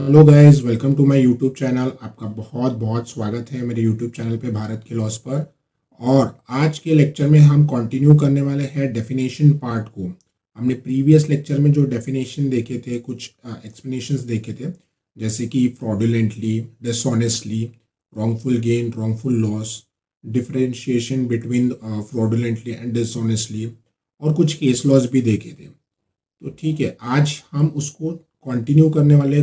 Hello guys, welcome to my YouTube channel. आपका बहुत बहुत स्वागत है मेरे यूट्यूब चैनल पे भारत के लॉस पर। और आज के लेक्चर में हम कंटिन्यू करने वाले हैं डेफिनेशन पार्ट को। हमने प्रीवियस लेक्चर में जो डेफिनेशन देखे थे, कुछ एक्सप्लेनेशंस देखे थे, जैसे कि fraudulently, dishonestly, wrongful gain, wrongful loss, differentiation between fraudulently and dishonestly, और कुछ केस लॉस भी देखे थे। तो ठीक है, आज हम उसको कंटिन्यू करने वाले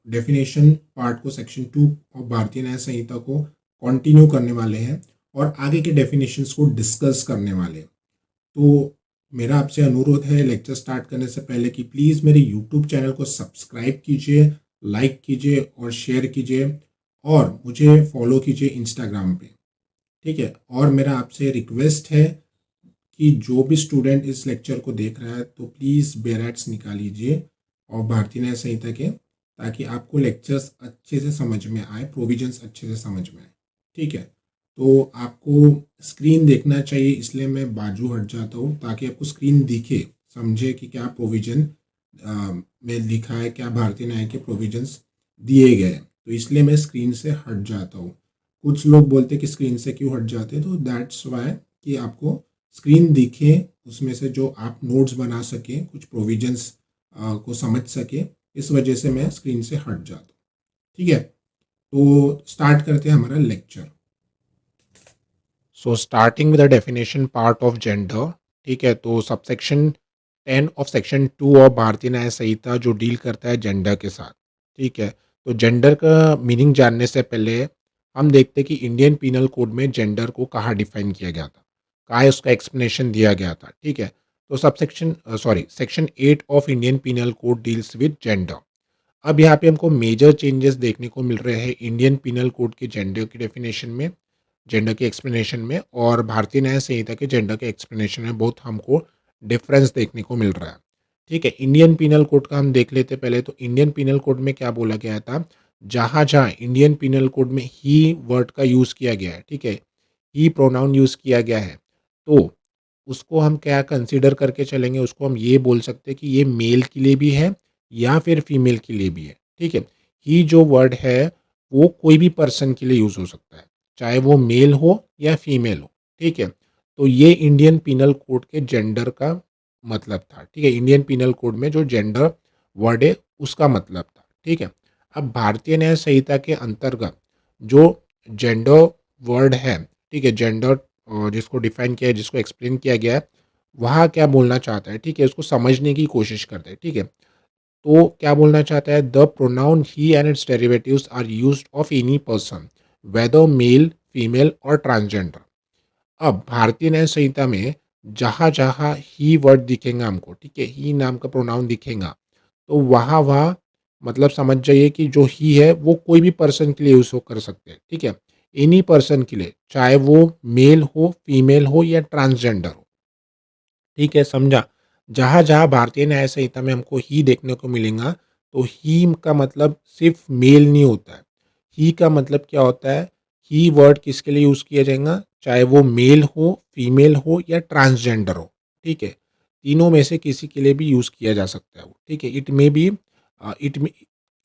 डेफिनेशन पार्ट को, सेक्शन 2 ऑफ भारतीय न्याय संहिता को कंटिन्यू करने वाले हैं और आगे के डेफिनेशंस को डिस्कस करने वाले हैं। तो मेरा आपसे अनुरोध है लेक्चर स्टार्ट करने से पहले कि प्लीज़ मेरे यूट्यूब चैनल को सब्सक्राइब कीजिए, लाइक कीजिए और शेयर कीजिए, और मुझे फॉलो कीजिए इंस्टाग्राम पे। ठीक है, और मेरा आपसे रिक्वेस्ट है कि जो भी स्टूडेंट इस लेक्चर को देख रहा है तो प्लीज़ बेरेट्स निकालीजिए और भारतीय न्याय संहिता के, ताकि आपको लेक्चर्स अच्छे से समझ में आए, प्रोविजंस अच्छे से समझ में आए। ठीक है, तो आपको स्क्रीन देखना चाहिए, इसलिए मैं बाजू हट जाता हूँ ताकि आपको स्क्रीन दिखे, समझे कि क्या प्रोविजन में लिखा है, क्या भारतीय न्याय के प्रोविजंस दिए गए हैं। तो इसलिए मैं स्क्रीन से हट जाता हूँ। कुछ लोग बोलते कि स्क्रीन से क्यों हट जाते, तो दैट्स वाई कि आपको स्क्रीन दिखे, उसमें से जो आप नोट्स बना सकें, कुछ प्रोविजंस को समझ सके, इस वजह से मैं स्क्रीन से हट जाता हूँ। ठीक है, तो स्टार्ट करते हैं हमारा lecture. So starting with the definition part of gender. ठीक है, तो सबसेक्शन 10 ऑफ सेक्शन 2 ऑफ भारतीय न्याय संहिता जो डील करता है जेंडर के साथ। ठीक है, तो जेंडर का मीनिंग जानने से पहले हम देखते हैं कि इंडियन पीनल कोड में जेंडर को कहाँ डिफाइन किया गया था, कहाँ उसका एक्सप्लेनेशन दिया गया था। ठीक है, तो section 8 of Indian penal code deals with gender. अब यहाँ पे हमको मेजर चेंजेस देखने को मिल रहे हैं इंडियन पीनल कोड के जेंडर की डेफिनेशन में, जेंडर के एक्सप्लेनेशन में, और भारतीय न्याय संहिता के जेंडर के एक्सप्लेनेशन में बहुत हमको डिफरेंस देखने को मिल रहा है। ठीक है, इंडियन पीनल कोड का हम देख लेते पहले। तो इंडियन पीनल कोड में क्या बोला गया था, जहाँ जहाँ इंडियन पीनल कोड में ही वर्ड का यूज़ किया गया है, ठीक है, ही प्रोनाउन यूज़ किया गया है, तो उसको हम क्या कंसीडर करके चलेंगे, उसको हम ये बोल सकते हैं कि ये मेल के लिए भी है या फिर फीमेल के लिए भी है। ठीक है, ही जो वर्ड है वो कोई भी पर्सन के लिए यूज़ हो सकता है, चाहे वो मेल हो या फीमेल हो। ठीक है, तो ये इंडियन पीनल कोड के जेंडर का मतलब था। ठीक है, इंडियन पीनल कोड में जो जेंडर वर्ड है उसका मतलब था। ठीक है, अब भारतीय न्याय संहिता के अंतर्गत जो जेंडर वर्ड है, ठीक है, जेंडर जिसको डिफाइन किया है, जिसको एक्सप्लेन किया गया है, वहाँ क्या बोलना चाहता है, ठीक है, उसको समझने की कोशिश करते हैं। ठीक है, तो क्या बोलना चाहता है, the pronoun he and its derivatives are used of any person whether male, female और ट्रांसजेंडर। अब भारतीय न्याय संहिता में जहाँ जहाँ ही वर्ड दिखेगा हमको, ठीक है, ही नाम का प्रोनाउन दिखेगा, तो वहाँ वहाँ मतलब समझ जाइए कि जो ही है वो कोई भी पर्सन के लिए यूज कर सकते हैं। ठीक है, एनी पर्सन के लिए, चाहे वो मेल हो, फीमेल हो या ट्रांसजेंडर हो। ठीक है, समझा। जहाँ जहाँ भारतीय न्याय संहिता में हमको ही देखने को मिलेगा, तो ही का मतलब सिर्फ मेल नहीं होता है। ही का मतलब क्या होता है, ही वर्ड किसके लिए यूज़ किया जाएगा, चाहे वो मेल हो, फीमेल हो या ट्रांसजेंडर हो। ठीक है, तीनों में से किसी के लिए भी यूज़ किया जा सकता है वो। ठीक है, it may be it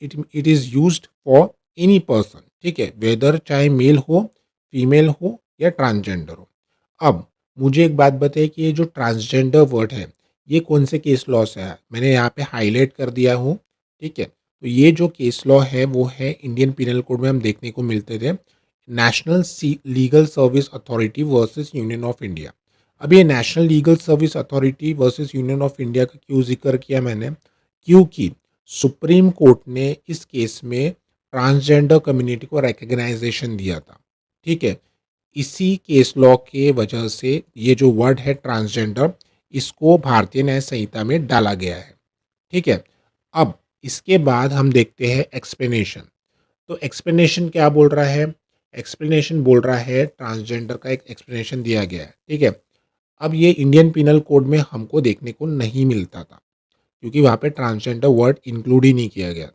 it is used for any person. ठीक है, वेदर चाहे मेल हो, फीमेल हो या ट्रांसजेंडर हो। अब मुझे एक बात बताइए कि ये जो ट्रांसजेंडर वर्ड है, ये कौन से केस लॉ से है, मैंने यहाँ पे हाईलाइट कर दिया हूँ। ठीक है, तो ये जो केस लॉ है वो है इंडियन पिनल कोड में हम देखने को मिलते थे, national legal service authority versus union of India. अब ये national legal service authority versus union of India का क्यों जिक्र किया मैंने, क्योंकि सुप्रीम कोर्ट ने इस केस में ट्रांसजेंडर कम्युनिटी को रिकग्नाइजेशन दिया था। ठीक है, इसी केस लॉ के वजह से ये जो वर्ड है ट्रांसजेंडर, इसको भारतीय न्याय संहिता में डाला गया है। ठीक है, अब इसके बाद हम देखते हैं एक्सप्लेनेशन। तो एक्सप्लेनेशन क्या बोल रहा है, एक्सप्लेनेशन बोल रहा है ट्रांसजेंडर का एक एक्सप्लेनेशन दिया गया है। ठीक है, अब ये इंडियन पिनल कोड में हमको देखने को नहीं मिलता था, क्योंकि वहाँ पे ट्रांसजेंडर वर्ड इंक्लूड ही नहीं किया गया।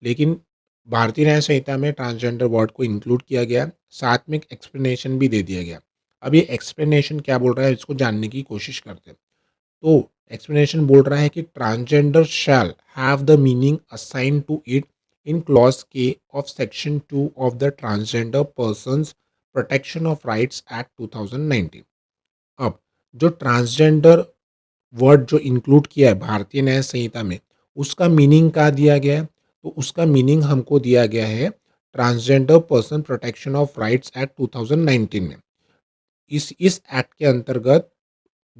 लेकिन भारतीय न्याय संहिता में ट्रांसजेंडर वर्ड को इंक्लूड किया गया, साथ में एक एक्सप्लेनेशन भी दे दिया गया। अब ये एक्सप्लेनेशन क्या बोल रहा है, इसको जानने की कोशिश करते हैं। तो एक्सप्लेनेशन बोल रहा है कि transgender shall have the meaning assign to it in clause के of section 2 of the transgender persons protection of rights act 2019। अब जो ट्रांसजेंडर वर्ड जो इंक्लूड किया है भारतीय न्याय संहिता में, उसका मीनिंग क्या दिया गया है? तो उसका मीनिंग हमको दिया गया है transgender person protection of rights act 2019 में। इस एक्ट के अंतर्गत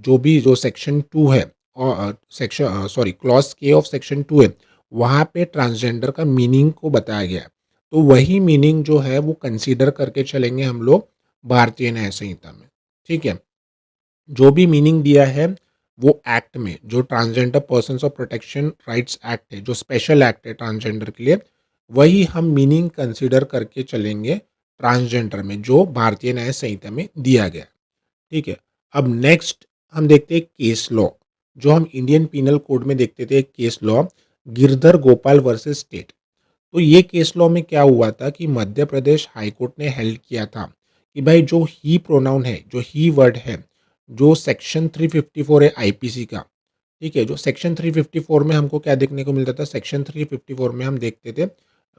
जो सेक्शन 2 है और सेक्शन क्लॉज के ऑफ सेक्शन 2 है, वहाँ पे ट्रांसजेंडर का मीनिंग को बताया गया है। तो वही मीनिंग जो है वो कंसीडर करके चलेंगे हम लोग भारतीय न्याय संहिता में। ठीक है, जो भी मीनिंग दिया है वो एक्ट में, जो transgender persons of protection rights act है, जो स्पेशल एक्ट है ट्रांसजेंडर के लिए, वही हम मीनिंग कंसीडर करके चलेंगे ट्रांसजेंडर में, जो भारतीय न्याय संहिता में दिया गया। ठीक है, अब नेक्स्ट हम देखते हैं केस लॉ, जो हम इंडियन पीनल कोड में देखते थे case law, Girdhar Gopal versus state. तो ये केस लॉ में क्या हुआ था कि मध्य प्रदेश हाईकोर्ट ने हेल्ड किया था कि भाई जो ही प्रोनाउन है, जो ही वर्ड है, जो सेक्शन 354 है आईपीसी का, ठीक है, जो सेक्शन 354 में हमको क्या देखने को मिलता था, सेक्शन 354 में हम देखते थे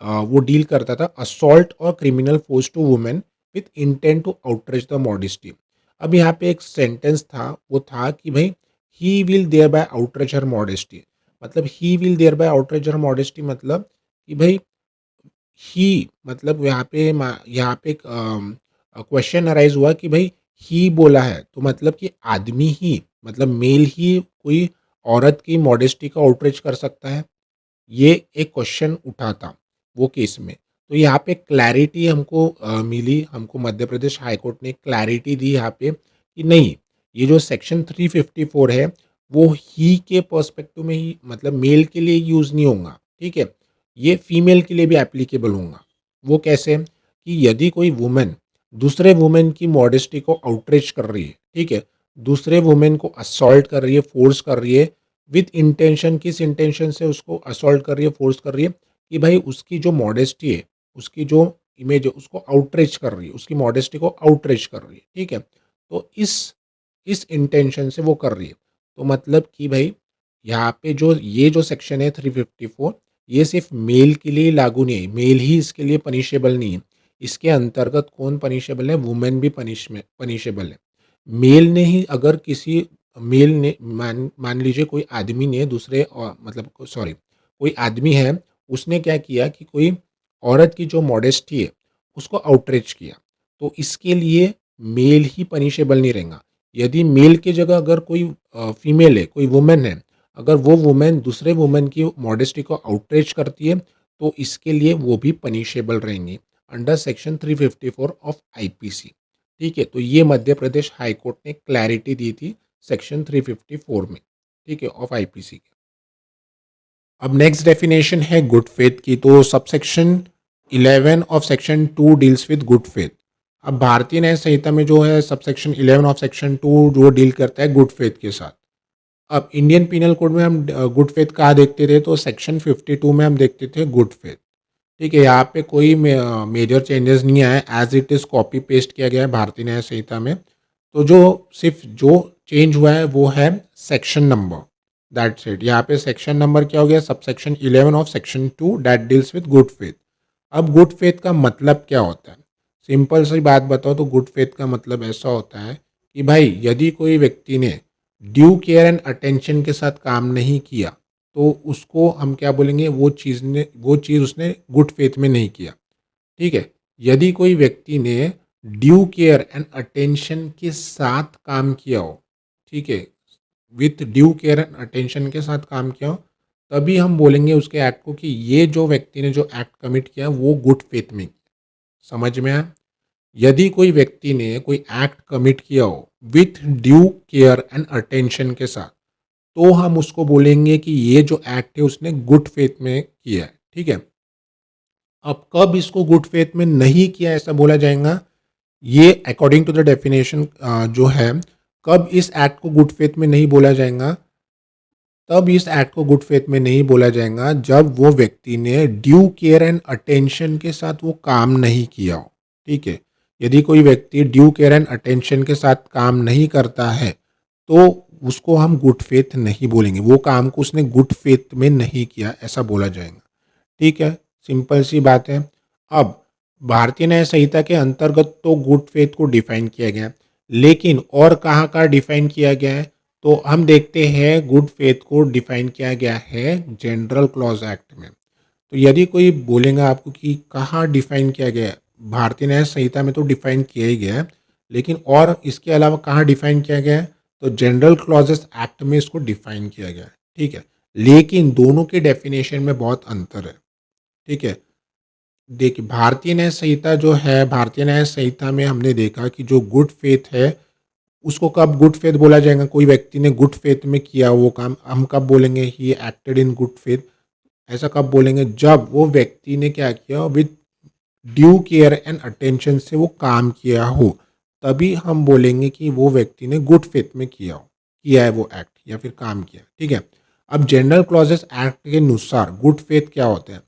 वो डील करता था असॉल्ट और criminal force to women with intent to outreach the modesty. अब यहाँ पे एक सेंटेंस था, वो था कि भाई he will thereby outreach her modesty. मतलब he will thereby outreach her modesty मतलब कि भाई ही, मतलब यहाँ पे क्वेश्चन अराइज हुआ कि भाई ही बोला है तो मतलब कि आदमी ही, मतलब मेल ही कोई औरत की मॉडेस्टी का आउटरीच कर सकता है, ये एक क्वेश्चन उठा था वो केस में। तो यहाँ पे क्लैरिटी हमको मिली, हमको मध्य प्रदेश हाईकोर्ट ने क्लैरिटी दी यहाँ पे कि नहीं, ये जो सेक्शन 354 है वो ही के पर्सपेक्टिव में ही, मतलब मेल के लिए यूज़ नहीं होगा। ठीक है, ये फीमेल के लिए भी एप्लीकेबल होगा। वो कैसे? कि यदि कोई वुमेन दूसरे वुमेन की मॉडेस्टी को आउटरीच कर रही है, ठीक है, दूसरे वुमेन को असॉल्ट कर रही है, फोर्स कर रही है विथ इंटेंशन, किस इंटेंशन से उसको असॉल्ट कर रही है, फोर्स कर रही है कि भाई उसकी जो मॉडेस्टी है, उसकी जो इमेज है उसको आउटरीच कर रही है, उसकी मॉडेस्टी को आउटरीच कर रही है। ठीक है, तो इस इंटेंशन से वो कर रही है। तो मतलब कि भाई यहाँ पे जो ये जो सेक्शन है 354, ये सिर्फ मेल के लिए लागू नहीं है, मेल ही इसके लिए पनिशेबल नहीं है। इसके अंतर्गत कौन पनिशेबल है? वुमेन भी पनिशेबल है। मेल ने ही अगर किसी मेल ने मान मान लीजिए कोई आदमी ने दूसरे मतलब सॉरी, कोई आदमी है, उसने क्या किया कि कोई औरत की जो मॉडेस्टी है उसको आउटरीच किया, तो इसके लिए मेल ही पनिशेबल नहीं रहेगा। यदि मेल की जगह अगर कोई फीमेल है, कोई वुमेन है, अगर वो वुमेन दूसरे वुमेन की मॉडेस्टी को आउटरीच करती है तो इसके लिए वो भी पनिशेबल रहेंगी अंडर सेक्शन 354 ऑफ आईपीसी। ठीक है, तो ये मध्य प्रदेश हाई कोर्ट ने क्लैरिटी दी थी सेक्शन 354 में, ठीक है, ऑफ आईपीसी के। अब नेक्स्ट डेफिनेशन है गुड फेथ की, तो subsection 11 of section 2 deals with good faith. अब भारतीय न्याय संहिता में जो है सबसेक्शन 11 ऑफ सेक्शन 2 जो डील करता है गुड फेथ के साथ। अब इंडियन पीनल कोड में हम गुड फेथ कहाँ देखते थे, तो सेक्शन 52 में हम देखते थे गुड फेथ। ठीक है, यहाँ पे कोई मेजर चेंजेस नहीं आए, as it is copy paste किया गया है भारतीय न्याय संहिता में। तो जो सिर्फ जो चेंज हुआ है वो है सेक्शन नंबर, दैट्स इट। यहाँ पे सेक्शन नंबर क्या हो गया, subsection 11 of section 2 that deals with good faith. अब गुड फेथ का मतलब क्या होता है? सिंपल सी बात बताओ तो गुड फेथ का मतलब ऐसा होता है कि भाई यदि कोई व्यक्ति ने ड्यू केयर एंड अटेंशन के साथ काम नहीं किया तो उसको हम क्या बोलेंगे, वो चीज़ उसने गुड फेथ में नहीं किया। ठीक है, यदि कोई व्यक्ति ने ड्यू केयर एंड अटेंशन के साथ काम किया हो, ठीक है, with due care and attention के साथ काम किया हो, तभी हम बोलेंगे उसके एक्ट को कि ये जो व्यक्ति ने जो एक्ट कमिट किया वो गुड फेथ में किया। समझ में आया? यदि कोई व्यक्ति ने कोई एक्ट कमिट किया हो with due care and attention के साथ, तो हम उसको बोलेंगे कि ये जो एक्ट है उसने गुड फेथ में किया है। ठीक है, अब कब इसको गुड फेथ में नहीं किया ऐसा बोला जाएगा, ये अकॉर्डिंग टू द डेफिनेशन जो है, कब इस एक्ट को गुड फेथ में नहीं बोला जाएगा, तब इस एक्ट को गुड फेथ में नहीं बोला जाएगा जब वो व्यक्ति ने ड्यू केयर एंड अटेंशन के साथ वो काम नहीं किया हो। ठीक है, यदि कोई व्यक्ति ड्यू केयर एंड अटेंशन के साथ काम नहीं करता है तो उसको हम गुड फेथ नहीं बोलेंगे, वो काम को उसने गुड फेथ में नहीं किया ऐसा बोला जाएगा। ठीक है, सिंपल सी बात है। अब भारतीय न्याय संहिता के अंतर्गत तो गुड फेथ को डिफाइन किया गया है, लेकिन और कहाँ-कहाँ डिफाइन किया गया है? तो हम देखते हैं गुड फेथ को डिफाइन किया गया है जनरल क्लॉज एक्ट में। तो यदि कोई बोलेगा आपको कि कहाँ डिफाइन किया गया है, भारतीय न्याय संहिता में तो डिफाइन किया ही गया है, लेकिन और इसके अलावा कहाँ डिफाइन किया गया है? तो जनरल क्लॉजेस एक्ट में इसको डिफाइन किया गया है, ठीक है। लेकिन दोनों के डेफिनेशन में बहुत अंतर है, ठीक है। देखिए, भारतीय न्याय संहिता जो है, भारतीय न्याय संहिता में हमने देखा कि जो गुड फेथ है, उसको कब गुड फेथ बोला जाएगा? कोई व्यक्ति ने गुड फेथ में किया वो काम, हम कब बोलेंगे he acted in good faith? ऐसा कब बोलेंगे? जब वो व्यक्ति ने क्या किया, with due care and attention से वो काम किया हो, तभी हम बोलेंगे कि वो व्यक्ति ने गुड फेथ में किया है वो एक्ट या फिर काम किया, ठीक है। अब जनरल क्लॉजेस एक्ट के अनुसार गुड फेथ क्या होता है,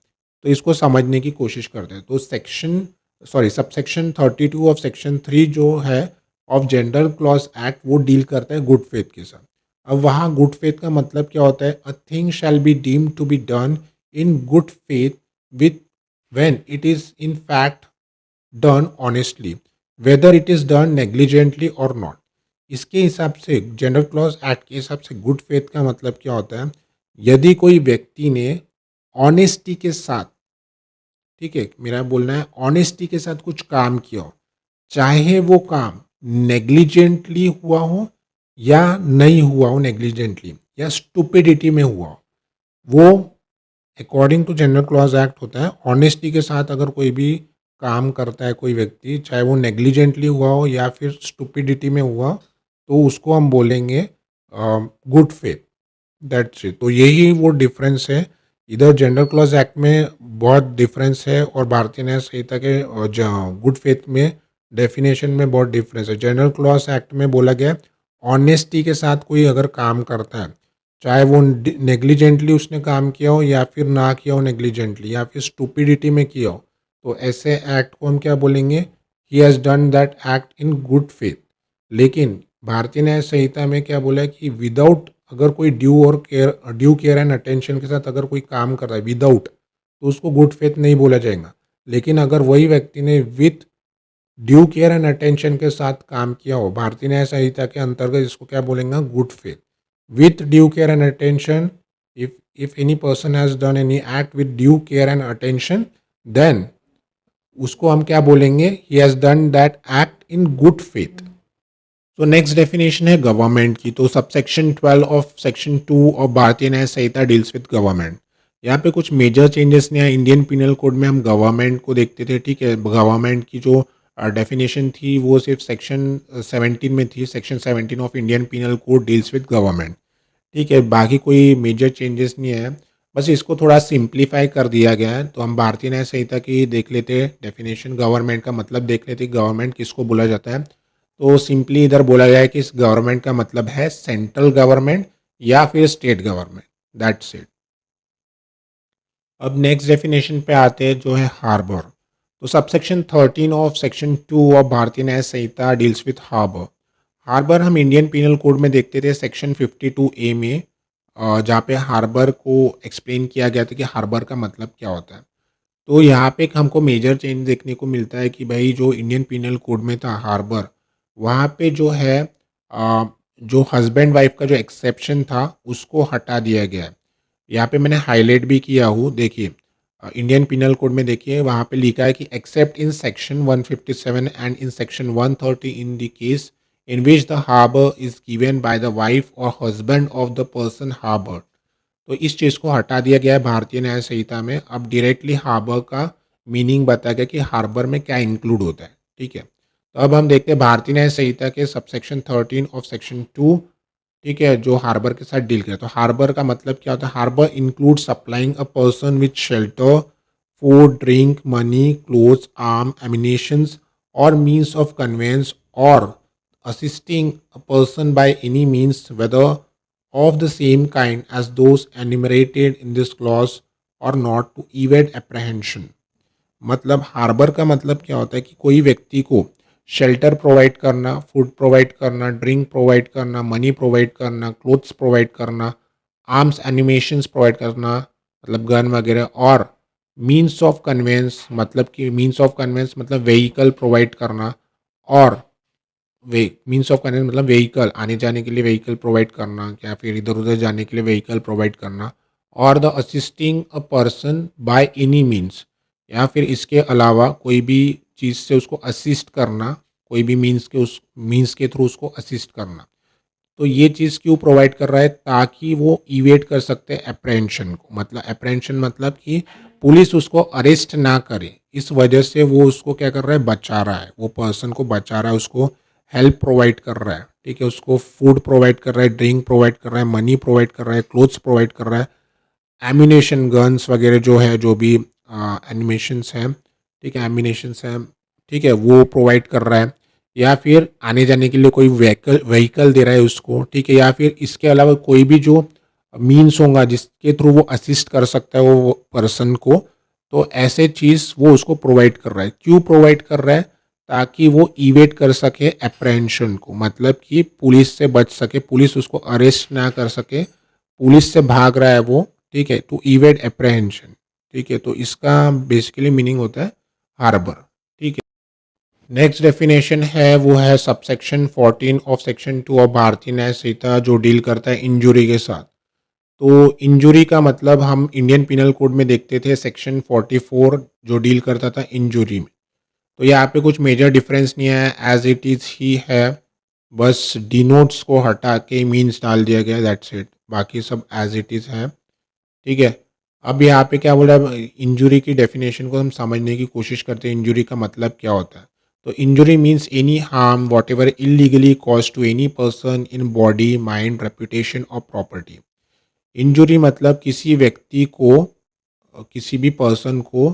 तो इसको समझने की कोशिश करते हैं। तो सबसेक्शन 32 ऑफ सेक्शन 3 जो है ऑफ जनरल क्लॉज एक्ट, वो डील करता है गुड फेथ के साथ। अब वहाँ गुड फेथ का मतलब क्या होता है? A thing shall be deemed to be done in good faith with when it is in fact done honestly, whether it is done negligently or not। इसके हिसाब से जनरल क्लॉज एक्ट के हिसाब से गुड फेथ का मतलब क्या होता है? यदि कोई व्यक्ति ने ऑनेस्टी के साथ, ठीक है, मेरा बोलना है ऑनेस्टी के साथ कुछ काम किया हो, चाहे वो काम नेग्लिजेंटली हुआ हो या नहीं हुआ हो नेग्लिजेंटली, या स्टुपिडिटी में हुआ हो, वो according to general clause act होता है। ऑनेस्टी के साथ अगर कोई भी काम करता है कोई व्यक्ति, चाहे वो नेग्लिजेंटली हुआ हो या फिर स्टुपिडिटी में हुआ, तो उसको हम बोलेंगे गुड फेथ। That's it. तो यही वो डिफरेंस है। इधर जनरल क्लॉज एक्ट में बहुत डिफरेंस है और भारतीय न्याय संहिता के गुड फेथ में डेफिनेशन में बहुत डिफरेंस है। जनरल क्लॉज एक्ट में बोला गया ऑनेस्टी के साथ कोई अगर काम करता है, चाहे वो नेग्लिजेंटली उसने काम किया हो या फिर ना किया हो नेग्लिजेंटली, या फिर स्टुपिडिटी में किया हो, तो ऐसे एक्ट को हम क्या बोलेंगे? He has done that act in good faith. लेकिन भारतीय न्याय संहिता में क्या बोला है कि विदाउट, अगर कोई ड्यू केयर एंड अटेंशन के साथ अगर कोई काम कर रहा है विदाउट, तो उसको गुड फेथ नहीं बोला जाएगा। लेकिन अगर वही व्यक्ति ने with due care and attention के साथ काम किया हो, भारतीय न्याय संहिता के अंतर्गत इसको क्या बोलेंगे? Good faith. With due care and attention, if any person has done any act with due care and attention, then उसको हम क्या बोलेंगे? he has done that act in good faith। तो नेक्स्ट डेफिनेशन है गवर्नमेंट की। तो subsection 12 of section 2 of भारतीय न्याय संहिता डील्स विद गवर्नमेंट। यहाँ पे कुछ मेजर चेंजेस नहीं आए। इंडियन पिनल कोड में हम गवर्नमेंट को देखते थे, ठीक है। गवर्नमेंट की जो डेफिनेशन थी वो सिर्फ सेक्शन 17 में थी। Section 17 of Indian penal code deals with government, ठीक है। बाकी कोई मेजर चेंजेस नहीं है, बस इसको थोड़ा सिंप्लीफाई कर दिया गया है। तो हम भारतीय न्याय संहिता की देख लेते हैं डेफिनेशन, गवर्नमेंट का मतलब देख लेते हैं, गवर्नमेंट किसको बोला जाता है। तो सिंपली इधर बोला गया है कि इस गवर्नमेंट का मतलब है सेंट्रल गवर्नमेंट या फिर स्टेट गवर्नमेंट। That's it. अब नेक्स्ट डेफिनेशन पे आते हैं जो है हार्बर। तो सबसेक्शन 13 ऑफ सेक्शन 2 ऑफ भारतीय न्याय संहिता डील्स विथ हार्बर। हार्बर हम इंडियन पिनल कोड में देखते थे सेक्शन 52A में, जहाँ पे हार्बर को एक्सप्लेन किया गया था कि हार्बर का मतलब क्या होता है। तो यहाँ पे एक हमको मेजर चेंज देखने को मिलता है कि भाई जो इंडियन पिनल कोड में था हार्बर, वहाँ पे जो है जो हस्बैंड वाइफ का जो एक्सेप्शन था उसको हटा दिया गया है। यहाँ पे मैंने हाईलाइट भी किया हूँ, देखिए इंडियन पिनल कोड में देखिए वहाँ पे लिखा है कि except in section 157 and in section 130 in the case in which the harbour is given by the wife और husband of the person harbour. तो इस चीज़ को हटा दिया गया है भारतीय न्याय संहिता में। अब डायरेक्टली हार्बर का मीनिंग बताया गया कि हार्बर में क्या इंक्लूड होता है, ठीक है। तो अब हम देखते हैं भारतीय न्याय संहिता के सबसेक्शन 13 ऑफ सेक्शन 2, ठीक है, जो हार्बर के साथ डील करे। तो हार्बर का मतलब क्या होता है? Harbour include supplying a person with shelter, food, drink, money, clothes, arm, ammunitions और मीन्स ऑफ कन्वेंस, और assisting a person by any means whether of the same kind as those enumerated in this clause or not to evade apprehension। मतलब harbour का मतलब क्या होता है कि कोई व्यक्ति को शेल्टर प्रोवाइड करना, फूड प्रोवाइड करना, ड्रिंक प्रोवाइड करना, मनी प्रोवाइड करना, क्लोथ्स प्रोवाइड करना, आर्म्स एनिमेशंस प्रोवाइड करना, मतलब गन वगैरह, और मीन्स ऑफ कन्वेंस मतलब कि मीन्स ऑफ कन्वेंस मतलब व्हीकल प्रोवाइड करना, और वे मीन्स ऑफ कन्वेंस मतलब व्हीकल आने जाने के लिए व्हीकल प्रोवाइड करना, या फिर इधर उधर जाने के लिए व्हीकल प्रोवाइड करना, और the assisting a person by any means, या फिर इसके अलावा कोई भी चीज़ से उसको असिस्ट करना, कोई भी मीन्स के उस मीन्स के थ्रू उसको असिस्ट करना। तो ये चीज़ क्यों प्रोवाइड कर रहा है? ताकि वो इवेट कर सकते हैं अप्रेंशन को, मतलब अप्रेंशन मतलब कि पुलिस उसको अरेस्ट ना करे, इस वजह से वो उसको क्या कर रहा है, बचा रहा है, वो पर्सन को बचा रहा है, उसको हेल्प प्रोवाइड कर रहा है, ठीक है, उसको फूड प्रोवाइड कर रहा है, ड्रिंक प्रोवाइड कर रहा है, मनी प्रोवाइड कर रहा है, क्लोथ्स प्रोवाइड कर रहा है, एम्यूनेशन गन्स वगैरह जो है, जो भी एनिमेशंस हैं, ठीक है, एम्यूनेशंस हैं, ठीक है, वो प्रोवाइड कर रहा है, या फिर आने जाने के लिए कोई व्हीकल व्हीकल दे रहा है उसको, ठीक है, या फिर इसके अलावा कोई भी जो मीन्स होगा जिसके थ्रू वो असिस्ट कर सकता है वो पर्सन को, तो ऐसे चीज़ वो उसको प्रोवाइड कर रहा है। क्यों प्रोवाइड कर रहा है? ताकि वो इवेट कर सके अप्रेंशन को, मतलब कि पुलिस से बच सके, पुलिस उसको अरेस्ट ना कर सके, पुलिस से भाग रहा है वो, ठीक है, टू इवेड एप्रहेंशन, ठीक है, तो इसका बेसिकली मीनिंग होता है हार्बर, ठीक है। नेक्स्ट डेफिनेशन है वो है सबसेक्शन 14 ऑफ सेक्शन 2 ऑफ भारतीय न्याय संहिता, जो डील करता है इंजुरी के साथ। तो इंजुरी का मतलब हम इंडियन पिनल कोड में देखते थे सेक्शन 44 जो डील करता था इंजुरी में। तो यहाँ पे कुछ मेजर डिफरेंस नहीं है, एज इट इज़ ही है, बस डिनोट्स को हटा के मीन्स डाल दिया गया, दैट्स इट, बाकी सब एज इट इज़ है, ठीक है। अब यहाँ पे क्या बोल रहा है, इंजुरी की डेफिनेशन को हम समझने की कोशिश करते हैं, इंजुरी का मतलब क्या होता है। तो injury means any harm whatever illegally cause to any person in body mind reputation और प्रॉपर्टी। इंजुरी मतलब किसी व्यक्ति को, किसी भी पर्सन को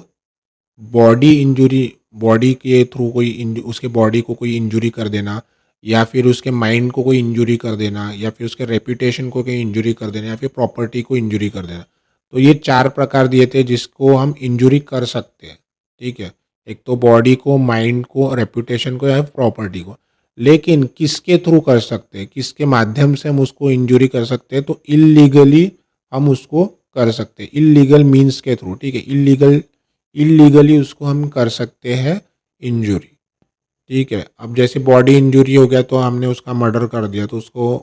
बॉडी इंजुरी, बॉडी के थ्रू कोई उसके बॉडी को कोई इंजुरी कर देना, या फिर उसके माइंड को कोई इंजुरी कर देना, या फिर उसके रेपुटेशन को कोई इंजुरी कर देना, या फिर प्रॉपर्टी को इंजुरी कर देना। तो ये चार प्रकार दिए थे जिसको हम इंजुरी कर सकते हैं, ठीक है। एक तो बॉडी को, माइंड को, रेपुटेशन को, या प्रॉपर्टी को। लेकिन किसके थ्रू कर सकते हैं, किसके माध्यम से हम उसको इंजुरी कर सकते हैं? तो इलीगली हम उसको कर सकते हैं, इलीगल मीन्स के थ्रू, ठीक है, इलीगली उसको हम कर सकते हैं इंजुरी, ठीक है। अब जैसे बॉडी इंजुरी हो गया, तो हमने उसका मर्डर कर दिया, तो उसको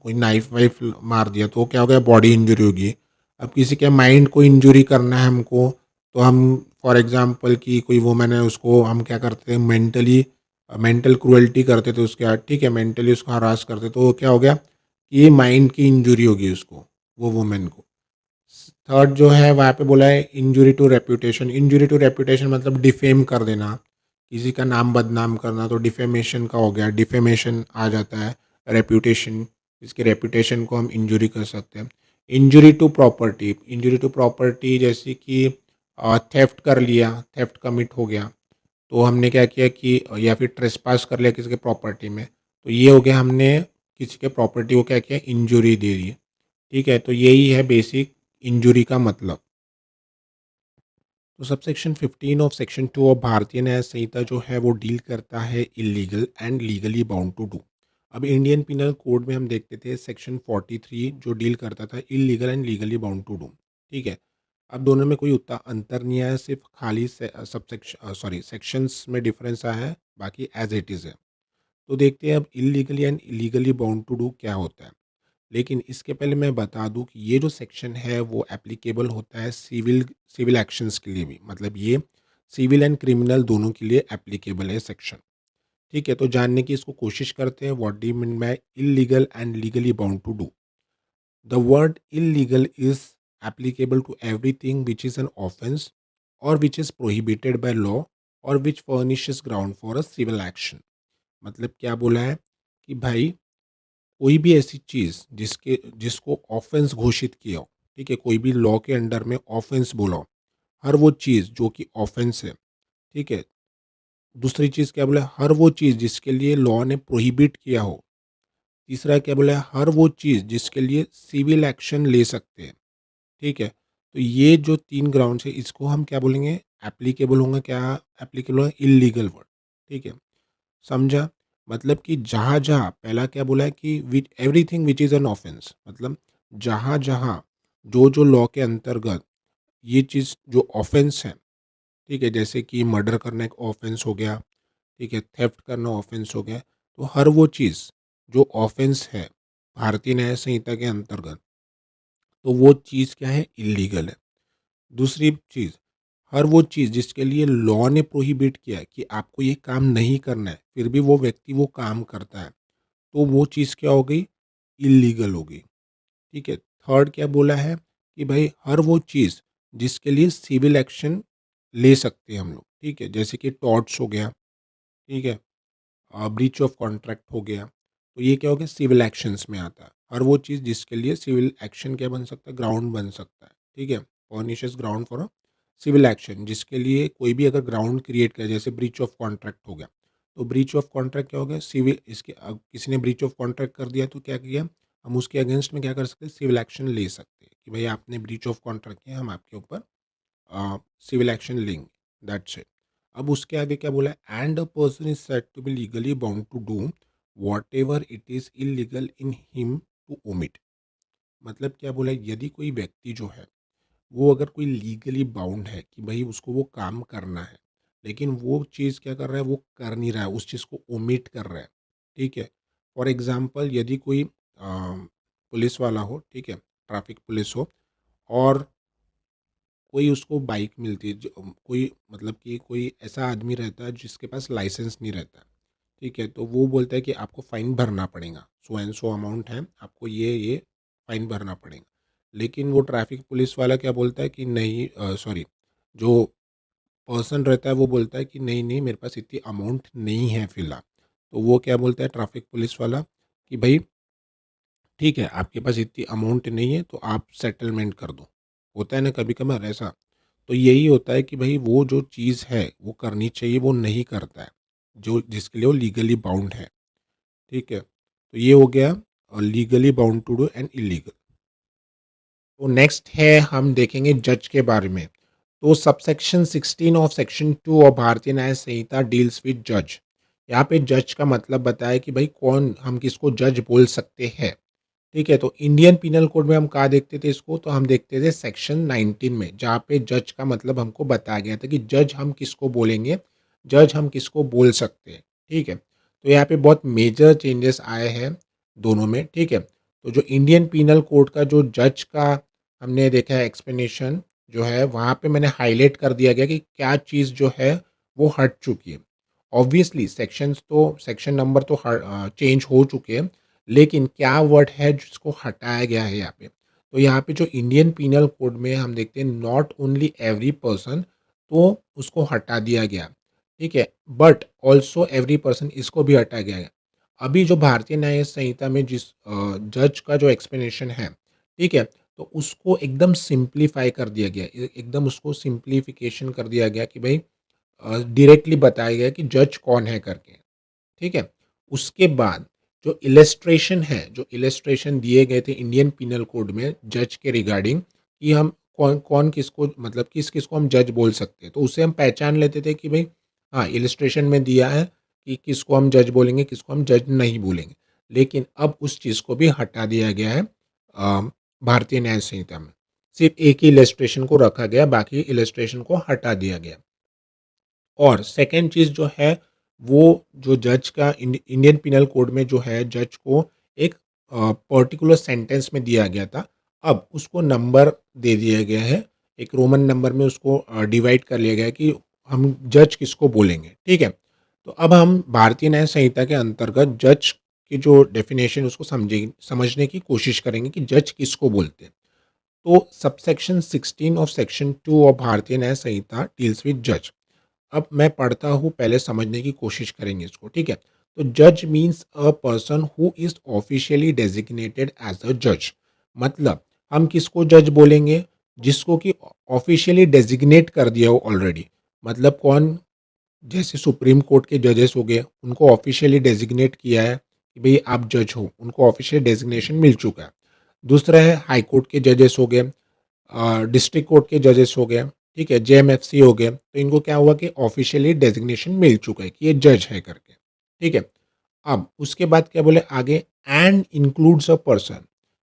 कोई नाइफ वाइफ मार दिया, तो क्या हो गया, बॉडी इंजुरी होगी। अब किसी के माइंड को इंजुरी करना है हमको, तो हम फॉर एग्जांपल कि कोई वुमेन है, उसको हम क्या करते हैं, मेंटली मेंटल क्रुएल्टी करते थे उसके साथ, ठीक है, मेंटली उसको हरास करते, तो क्या हो गया कि ये माइंड की इंजुरी होगी उसको, वो वुमेन को। थर्ड जो है वहाँ पे बोला है injury to reputation. Injury to reputation मतलब डिफेम कर देना, किसी का नाम बदनाम करना, तो डिफेमेशन का हो गया, डिफेमेशन आ जाता है। रेपुटेशन, इसके रेपुटेशन को हम इंजुरी कर सकते हैं। Injury to property, injury to property जैसे कि थेफ्ट कर लिया, थेफ्ट कमिट हो गया, तो हमने क्या किया कि या फिर ट्रेसपास कर लिया किसी के प्रॉपर्टी में, तो ये हो गया, हमने किसी के प्रॉपर्टी को क्या किया, इंजुरी दे दी, ठीक है। तो यही है बेसिक इंजुरी का मतलब। तो सबसेक्शन 15 ऑफ सेक्शन 2 ऑफ भारतीय न्याय संहिता जो है वो डील करता है illegal and legally bound to do. अब इंडियन पिनल कोड में हम देखते थे सेक्शन 43 जो डील करता था illegal and legally bound to do, ठीक है। अब दोनों में कोई उतना अंतर नहीं आया, सिर्फ खाली सबसेक्शन सेक्शंस में डिफरेंस आया है, बाकी एज इट इज़ है। तो देखते हैं अब illegally and illegally bound to do क्या होता है। लेकिन इसके पहले मैं बता दूं कि ये जो सेक्शन है वो एप्लीकेबल होता है सिविल सिविल एक्शंस के लिए भी, मतलब ये सिविल एंड क्रिमिनल दोनों के लिए एप्लीकेबल है सेक्शन, ठीक है। तो जानने की इसको कोशिश करते हैं, what do you mean by illegal and legally bound to do. The word illegal is applicable to everything which is an offence और which is prohibited by law और which furnishes ground for a civil action. मतलब क्या बोला है कि भाई कोई भी ऐसी चीज़ जिसको ऑफेंस घोषित किया हो, ठीक है, कोई भी लॉ के अंडर में ऑफेंस बोला हो, हर वो चीज़ जो कि ऑफेंस है, ठीक है। दूसरी चीज़ क्या बोला है, हर वो चीज़ जिसके लिए लॉ ने प्रोहिबिट किया हो। तीसरा क्या बोला है, हर वो चीज़ जिसके लिए सिविल एक्शन ले सकते हैं, ठीक है। तो ये जो 3 ग्राउंड्स है इसको हम क्या बोलेंगे, एप्लीकेबल होंगे, क्या एप्लीकेबल होगा, इलीगल वर्ड, ठीक है। समझा? मतलब कि जहाँ-जहाँ पहला क्या बोला है कि which everything which is an offence, मतलब जहाँ-जहाँ जो-जो लॉ के अंतर्गत ये चीज़ जो ऑफेंस है, ठीक है, जैसे कि मर्डर करना एक ऑफेंस हो गया, ठीक है, थेफ्ट करना ऑफेंस हो गया, तो हर वो चीज़ जो ऑफेंस है भारतीय न्याय संहिता के अंतर्गत, तो वो चीज़ क्या है, इलीगल है। दूसरी चीज़, हर वो चीज़ जिसके लिए लॉ ने प्रोहिबिट किया है कि आपको ये काम नहीं करना है, फिर भी वो व्यक्ति वो काम करता है, तो वो चीज़ क्या हो गई, इलीगल हो गई। ठीक है। थर्ड क्या बोला है कि भाई हर वो चीज़ जिसके लिए सिविल एक्शन ले सकते हैं हम लोग, ठीक है, जैसे कि टॉर्ट्स हो गया, ठीक है, ब्रीच ऑफ कॉन्ट्रैक्ट हो गया, तो ये क्या हो गया, सिविल एक्शंस में आता है। हर वो चीज़ जिसके लिए सिविल एक्शन क्या बन सकता है, ग्राउंड बन सकता है, ठीक है, pernicious ground for a civil action, जिसके लिए कोई भी अगर ग्राउंड क्रिएट करे, जैसे ब्रीच ऑफ कॉन्ट्रैक्ट हो गया, तो ब्रीच ऑफ कॉन्ट्रैक्ट क्या हो गया, सिविल, इसके किसी ने ब्रीच ऑफ कॉन्ट्रैक्ट कर दिया तो क्या किया, हम उसके अगेंस्ट में क्या कर सकते हैं, सिविल एक्शन ले सकते हैं कि भाई आपने ब्रीच ऑफ कॉन्ट्रैक्ट किया, हम आपके ऊपर सिविल एक्शन लेंगे, दैट्स इट। अब उसके आगे क्या बोला है, and a person is said to be legally bound to do whatever it is illegal in him to omit. मतलब क्या बोला है, यदि कोई व्यक्ति जो है वो अगर कोई लीगली बाउंड है कि भाई उसको वो काम करना है, लेकिन वो चीज़ क्या कर रहा है, वो कर नहीं रहा है, उस चीज़ को ओमिट कर रहा है, ठीक है। फॉर एग्जांपल, यदि कोई पुलिस वाला हो, ठीक है, ट्रैफिक पुलिस हो, और कोई उसको बाइक मिलती है, कोई मतलब कि कोई ऐसा आदमी रहता है जिसके पास लाइसेंस नहीं रहता है, ठीक है, तो वो बोलता है कि आपको फ़ाइन भरना पड़ेगा, सो एंड सो अमाउंट है, आपको ये फ़ाइन भरना पड़ेगा। लेकिन वो ट्रैफिक पुलिस वाला क्या बोलता है कि नहीं, सॉरी, जो पर्सन रहता है वो बोलता है कि नहीं नहीं, मेरे पास इतनी अमाउंट नहीं है फ़िलहाल। तो वो क्या बोलता है ट्रैफिक पुलिस वाला कि भाई ठीक है, आपके पास इतनी अमाउंट नहीं है तो आप सेटलमेंट कर दो। होता है ना कभी-कभार ऐसा। तो यही होता है कि भई वो जो चीज़ है वो करनी चाहिए, वो नहीं करता है, जो जिसके लिए वो लीगली बाउंड है, ठीक है? तो ये हो गया legally bound to do and illegal. तो नेक्स्ट है, हम देखेंगे जज के बारे में। तो सबसेक्शन 16 ऑफ सेक्शन 2 ऑफ भारतीय न्याय संहिता डील्स विद जज। यहाँ पे जज का मतलब बताया कि भाई कौन, हम किसको जज बोल सकते हैं। ठीक है, तो इंडियन पिनल कोड में हम कहाँ देखते थे इसको, तो हम देखते थे सेक्शन 19 में, जहाँ पे जज का मतलब हमको बताया गया था कि जज हम किसको बोलेंगे, जज हम किसको बोल सकते हैं। ठीक है, तो यहाँ पे बहुत मेजर चेंजेस आए हैं दोनों में। ठीक है, तो जो इंडियन पिनल कोड का जो जज का हमने देखा है एक्सप्लेनेशन जो है, वहाँ पे मैंने हाईलाइट कर दिया गया कि क्या चीज़ जो है वो हट चुकी है। ऑब्वियसली सेक्शंस तो, सेक्शन नंबर तो चेंज हो चुके हैं, लेकिन क्या वर्ड है जिसको हटाया गया है यहाँ पे। तो यहाँ पे जो इंडियन पीनल कोड में हम देखते हैं, नॉट ओनली एवरी पर्सन, तो उसको हटा दिया गया, ठीक है, बट ऑल्सो एवरी पर्सन, इसको भी हटाया गया है। अभी जो भारतीय न्याय संहिता में जिस जज का जो एक्सप्लेनेशन है, ठीक है, तो उसको एकदम सिंप्लीफाई कर दिया गया, एकदम उसको सिंप्लीफिकेशन कर दिया गया कि भाई डायरेक्टली बताया गया कि जज कौन है करके, ठीक है। उसके बाद जो इलस्ट्रेशन है, जो इलस्ट्रेशन दिए गए थे इंडियन पिनल कोड में जज के रिगार्डिंग, कि हम कौन कौन किसको, मतलब किस किस को हम जज बोल सकते हैं, तो उसे हम पहचान लेते थे कि भाई हाँ, इलस्ट्रेशन में दिया है कि किसको हम जज बोलेंगे, किसको हम जज नहीं बोलेंगे। लेकिन अब उस चीज़ को भी हटा दिया गया है भारतीय न्याय संहिता में। सिर्फ एक ही इलस्ट्रेशन को रखा गया, बाकी इलस्ट्रेशन को हटा दिया गया। और सेकंड चीज़ जो है, वो जो जज का इंडियन पिनल कोड में जो है, जज को एक पर्टिकुलर सेंटेंस में दिया गया था, अब उसको नंबर दे दिया गया है, एक रोमन नंबर में उसको डिवाइड कर लिया गया है कि हम जज किसको बोलेंगे, ठीक है। तो अब हम भारतीय न्याय संहिता के अंतर्गत जज की जो डेफिनेशन उसको समझने की कोशिश करेंगे कि जज किसको बोलते हैं। तो सबसेक्शन 16 ऑफ सेक्शन 2 ऑफ भारतीय न्याय संहिता डील्स विद जज। अब मैं पढ़ता हूँ, पहले समझने की कोशिश करेंगे इसको, ठीक है। तो जज means a person who is officially designated as a जज। मतलब हम किसको जज बोलेंगे, जिसको कि ऑफिशियली डेजिग्नेट कर दिया हो ऑलरेडी। मतलब कौन, जैसे सुप्रीम कोर्ट के जजेस हो गए, उनको ऑफिशियली डेजिग्नेट किया है कि भाई आप जज हो, उनको ऑफिशियल डेजिग्नेशन मिल चुका है। दूसरा है हाई कोर्ट के जजेस हो गए, डिस्ट्रिक्ट कोर्ट के जजेस हो गए, ठीक है, जेएमएफसी हो गए, तो इनको क्या हुआ कि ऑफिशियली डेजिग्नेशन मिल चुका है कि ये जज है करके, ठीक है। अब उसके बाद क्या बोले आगे, एंड इंक्लूड्स अ पर्सन,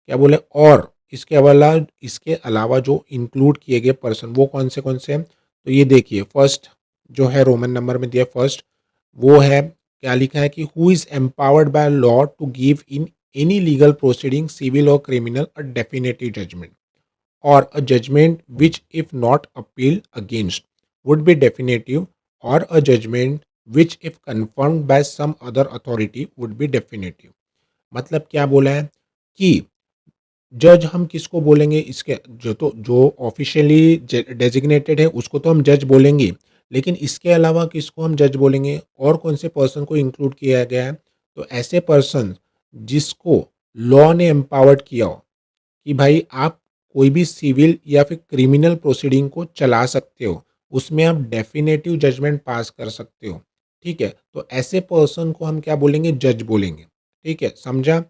क्या बोले, और इसके अलावा जो इंक्लूड किए गए पर्सन वो कौन से हैं? तो ये देखिए फर्स्ट जो है रोमन नंबर में दिया फर्स्ट, वो है क्या लिखा है कि who is empowered by law to give in any legal proceeding civil और criminal a definitive judgment or a judgment which if not appealed against would be definitive or a judgment which if confirmed by some other authority would be definitive। मतलब क्या बोला है कि जज हम किसको बोलेंगे, इसके जो ऑफिशियली डेजिग्नेटेड है उसको तो हम जज बोलेंगे, लेकिन इसके अलावा किसको हम जज बोलेंगे और कौन से पर्सन को इंक्लूड किया गया है? तो ऐसे पर्सन जिसको लॉ ने एम्पावर्ड किया हो कि भाई आप कोई भी सिविल या फिर क्रिमिनल प्रोसीडिंग को चला सकते हो, उसमें आप डेफिनेटिव जजमेंट पास कर सकते हो। ठीक है, तो ऐसे पर्सन को हम क्या बोलेंगे? जज बोलेंगे। ठीक है, समझा?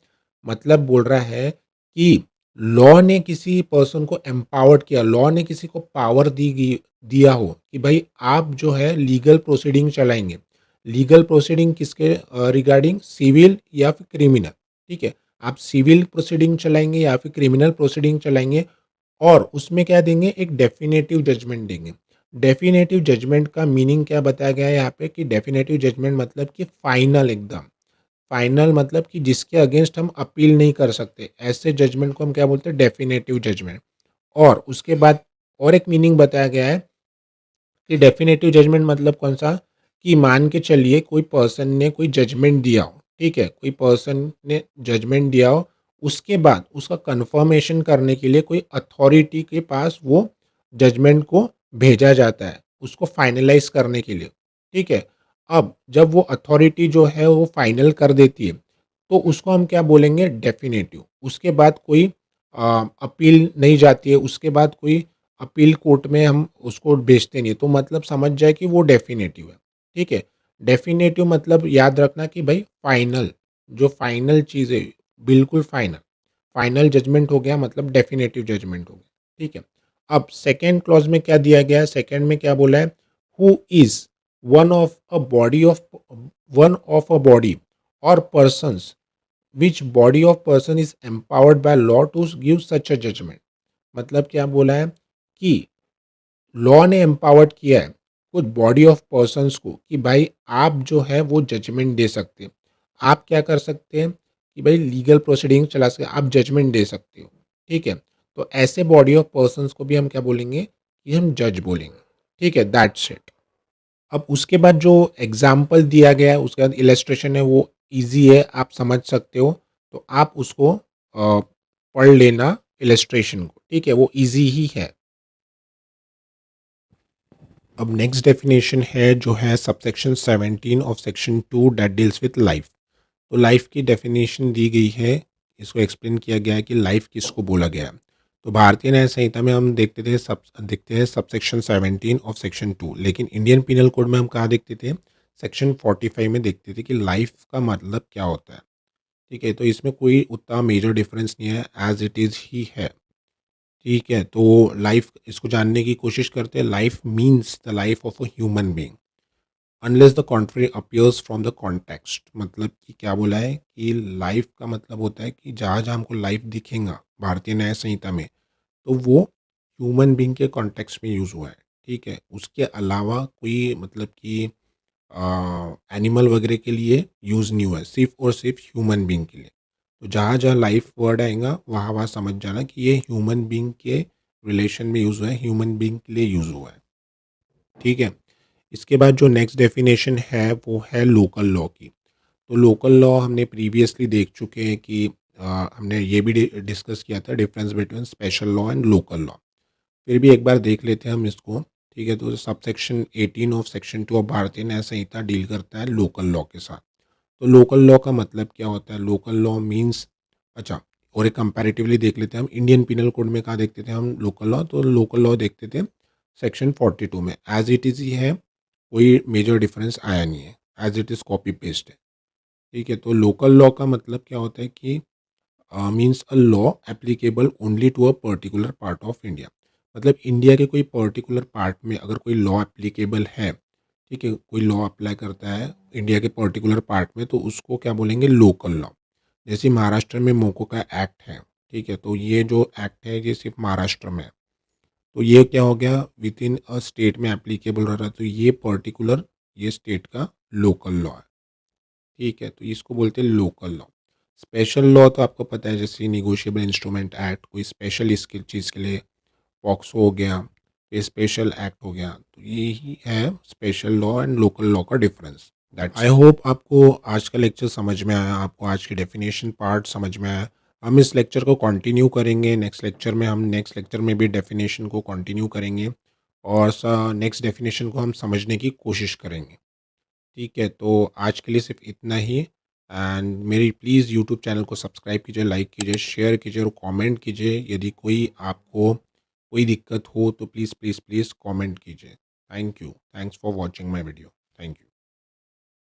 मतलब बोल रहा है कि लॉ ने किसी पर्सन को एम्पावर्ड किया, लॉ ने किसी को पावर दिया हो कि भाई आप जो है लीगल प्रोसीडिंग चलाएंगे। लीगल प्रोसीडिंग किसके रिगार्डिंग? सिविल या फिर क्रिमिनल। ठीक है, आप सिविल प्रोसीडिंग चलाएंगे या फिर क्रिमिनल प्रोसीडिंग चलाएंगे और उसमें क्या देंगे? एक डेफिनेटिव जजमेंट देंगे। डेफिनेटिव जजमेंट का मीनिंग क्या बताया गया है यहाँ पे कि डेफिनेटिव जजमेंट मतलब कि फाइनल, एकदम फाइनल, मतलब कि जिसके अगेंस्ट हम अपील नहीं कर सकते, ऐसे जजमेंट को हम क्या बोलते हैं? Definitive judgement. और उसके बाद और एक मीनिंग बताया गया है कि डेफिनेटिव जजमेंट मतलब कौन सा? कि मान के चलिए कोई पर्सन ने कोई जजमेंट दिया हो, ठीक है, कोई पर्सन ने जजमेंट दिया हो, उसके बाद उसका कंफर्मेशन करने के लिए कोई अथॉरिटी के पास वो जजमेंट को भेजा जाता है उसको फाइनलाइज करने के लिए। ठीक है, अब जब वो अथॉरिटी जो है वो फाइनल कर देती है तो उसको हम क्या बोलेंगे? डेफिनेटिव। उसके बाद कोई अपील नहीं जाती है, उसके बाद कोई अपील कोर्ट में हम उसको भेजते नहीं, तो मतलब समझ जाए कि वो डेफिनेटिव है। ठीक है, डेफिनेटिव मतलब याद रखना कि भाई फाइनल, जो फाइनल चीज़ है, बिल्कुल फाइनल, फाइनल जजमेंट हो गया मतलब डेफिनेटिव जजमेंट हो गया। ठीक है, अब सेकेंड क्लॉज में क्या दिया गया है? सेकेंड में क्या बोला है? Who is one of a body of one of a body और persons which body of person is empowered by law to give such a judgment. मतलब क्या बोला है कि लॉ ने एम्पावर्ड किया है कुछ बॉडी ऑफ पर्सन्स को कि भाई आप जो है वो जजमेंट दे सकते हैं। आप क्या कर सकते हैं कि भाई लीगल प्रोसीडिंग चला सकते हैं, आप जजमेंट दे सकते हो। ठीक है, तो ऐसे बॉडी ऑफ पर्सन्स को भी हम क्या बोलेंगे? कि हम जज बोलेंगे। ठीक है, दैट्स इट। अब उसके बाद जो एग्जाम्पल दिया गया है उसके बाद इलस्ट्रेशन है वो इजी है, आप समझ सकते हो, तो आप उसको पढ़ लेना इलस्ट्रेशन को। ठीक है, वो इजी ही है। अब नेक्स्ट डेफिनेशन है जो है subsection 17 of section 2 that deals with life. तो लाइफ की डेफिनेशन दी गई है, इसको एक्सप्लेन किया गया है कि लाइफ किसको बोला गया है। तो भारतीय न्याय संहिता में हम देखते हैं सबसेक्शन 17 ऑफ सेक्शन 2, लेकिन इंडियन पिनल कोड में हम कहाँ देखते थे? सेक्शन 45 में देखते थे कि लाइफ का मतलब क्या होता है। ठीक है, तो इसमें कोई उतना मेजर डिफरेंस नहीं है, एज इट इज़ ही है। ठीक है, तो लाइफ इसको जानने की कोशिश करते हैं। Life means the life of a human being unless the contrary appears from the context. मतलब कि क्या बोला है कि लाइफ का मतलब होता है कि जहाँ जहाँ हमको लाइफ दिखेगा भारतीय न्याय संहिता में, तो वो ह्यूमन बीइंग के कॉन्टेक्स्ट में यूज़ हुआ है। ठीक है, उसके अलावा कोई मतलब कि एनिमल वगैरह के लिए यूज़ नहीं हुआ है, सिर्फ और सिर्फ ह्यूमन बीइंग के लिए। तो जहाँ जहाँ लाइफ वर्ड आएगा वहाँ वहाँ समझ जाना कि ये ह्यूमन बीइंग के रिलेशन में यूज़ हुआ है, ह्यूमन बीइंग के लिए यूज़ हुआ है। ठीक है, इसके बाद जो नेक्स्ट डेफिनेशन है वो है लोकल लॉ की। तो लोकल लॉ हमने प्रीवियसली देख चुके हैं कि हमने ये भी डिस्कस किया था difference between special law and local law. फिर भी एक बार देख लेते हैं हम इसको। ठीक है, तो सबसेक्शन 18 ऑफ सेक्शन 2 ऑफ भारतीय न्याय संहिता डील करता है लोकल लॉ के साथ। तो लोकल लॉ का मतलब क्या होता है? लोकल लॉ मीन्स, अच्छा, और एक कंपैरेटिवली देख लेते हैं हम। इंडियन पिनल कोड में कहाँ देखते थे हम लोकल लॉ? तो लोकल लॉ देखते थे सेक्शन 42 में, एज इट इज़ ही है, कोई मेजर डिफरेंस आया नहीं है, as it is copy paste है। ठीक है, तो लोकल लॉ का मतलब क्या होता है कि means a law applicable only to a particular part of India. मतलब इंडिया के कोई पर्टिकुलर पार्ट में अगर कोई लॉ एप्लीकेबल है, ठीक है, कोई लॉ अप्लाई करता है इंडिया के पर्टिकुलर पार्ट में, तो उसको क्या बोलेंगे? Local law. जैसे महाराष्ट्र में मोको का एक्ट है, ठीक है, तो ये जो एक्ट है ये सिर्फ महाराष्ट्र में है। तो ये क्या हो गया, विद इन अ स्टेट में एप्लीकेबल रह रहा है, तो ये पर्टिकुलर ये स्टेट का लोकल लॉ है। ठीक है, तो इसको बोलते हैं लोकल लॉ। स्पेशल लॉ तो आपको पता है, जैसे निगोशिएबल इंस्ट्रूमेंट एक्ट, कोई स्पेशल इसकी चीज़ के लिए पॉक्सो हो गया, ये स्पेशल एक्ट हो गया, तो ये ही है special law and local law का डिफरेंस। दैट्स आई होप आपको आज का लेक्चर समझ में आया, आपको आज की डेफिनेशन पार्ट समझ में आया। हम इस लेक्चर को कंटिन्यू करेंगे नेक्स्ट लेक्चर में, हम नेक्स्ट लेक्चर में भी डेफिनेशन को कंटिन्यू करेंगे और नेक्स्ट डेफिनेशन को हम समझने की कोशिश करेंगे। ठीक है, तो आज के लिए सिर्फ इतना ही। एंड मेरी प्लीज़ यूट्यूब चैनल को सब्सक्राइब कीजिए, लाइक कीजिए, शेयर कीजिए और कमेंट कीजिए। यदि कोई आपको कोई दिक्कत हो तो प्लीज़ प्लीज़ प्लीज़ कमेंट कीजिए। Thank you, thanks for watching my video. Thank you.